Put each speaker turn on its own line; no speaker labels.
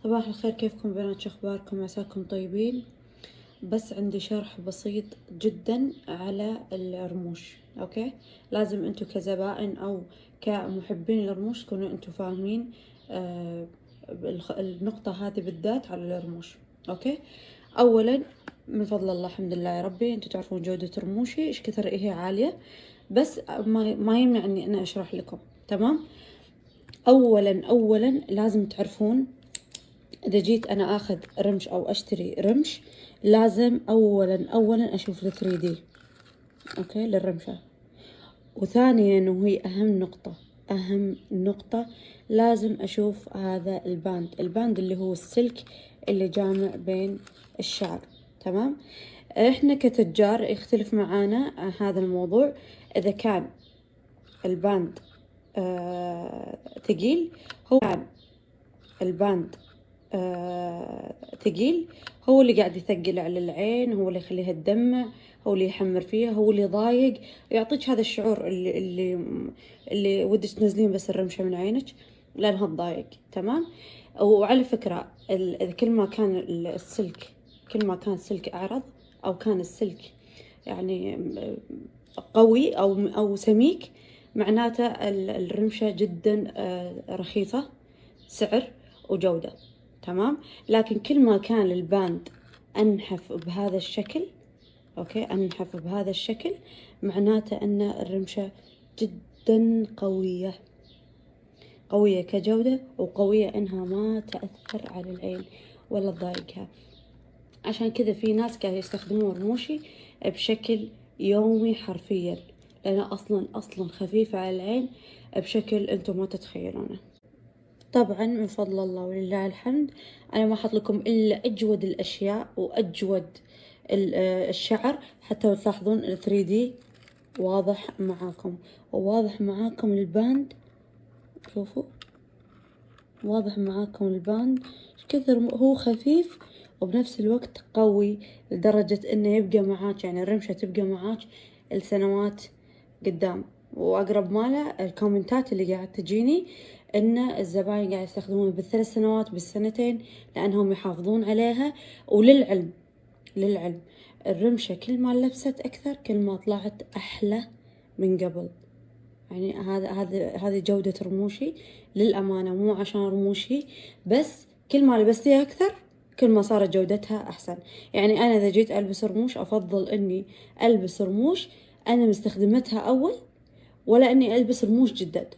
صباح الخير، كيفكم بنات؟ شو اخباركم؟ عساكم طيبين. بس عندي شرح بسيط جدا على الرموش. اوكي، لازم انتو كزبائن او كمحبين الرموش تكونوا انتو فاهمين آه النقطة هذه بالذات على الرموش. اوكي، اولا من فضل الله الحمد لله يا ربي انتو تعرفون جودة رموشي ايش كثر هي عالية، بس ما يمنع اني انا اشرح لكم. تمام. اولا لازم تعرفون إذا جيت أنا آخذ رمش أو أشتري رمش، لازم أولا أشوف ال 3D. أوكي، للرمشة. وثانيا وهي أهم نقطة لازم أشوف هذا الباند اللي هو السلك اللي جامع بين الشعر. تمام. إحنا كتجار يختلف معانا هذا الموضوع. إذا كان الباند ثقيل، هو كان الباند ثقيل هو اللي قاعد يثقل على العين، هو اللي يخليها تدمع، هو اللي يحمر فيها، هو اللي ضايق، يعطيك هذا الشعور اللي ودك تنزلين بس الرمشة من عينك لانها تضايق. تمام. وعلى فكرة كل ما كان السلك أعرض أو كان السلك يعني قوي أو سميك، معناته الرمشة جدا رخيصة سعر وجودة. تمام. لكن كل ما كان الباند أنحف بهذا الشكل، أوكي، أنحف بهذا الشكل، معناته أن الرمشة جدا قوية كجودة، وقوية إنها ما تأثر على العين ولا تضايقها. عشان كذا في ناس قاعد يستخدمون رموشي بشكل يومي حرفيا، لأنها أصلا خفيفة على العين بشكل أنتم ما تتخيلونه. طبعا من فضل الله ولله الحمد أنا ما أحط لكم إلا أجود الأشياء وأجود الشعر، حتى تلاحظون ال 3D واضح معاكم، وواضح معاكم الباند. شوفوا واضح معاكم الباند كثر هو خفيف وبنفس الوقت قوي، لدرجة إنه يبقى معاك، يعني الرمشة تبقى معاك السنوات قدام. وأقرب ماله الكومنتات اللي قاعد تجيني إن الزباين قاعد يستخدمونه بالثلاث سنوات بالسنتين لأنهم يحافظون عليها. للعلم الرمشة كل ما لبست أكثر كل ما طلعت أحلى من قبل. يعني هذه جودة رموشي للأمانة، مو عشان رموشي بس، كل ما لبستيها أكثر كل ما صارت جودتها أحسن. يعني أنا إذا جيت ألبس رموش أفضل إني ألبس رموش أنا مستخدمتها أول، ولا إني ألبس رموش جدد.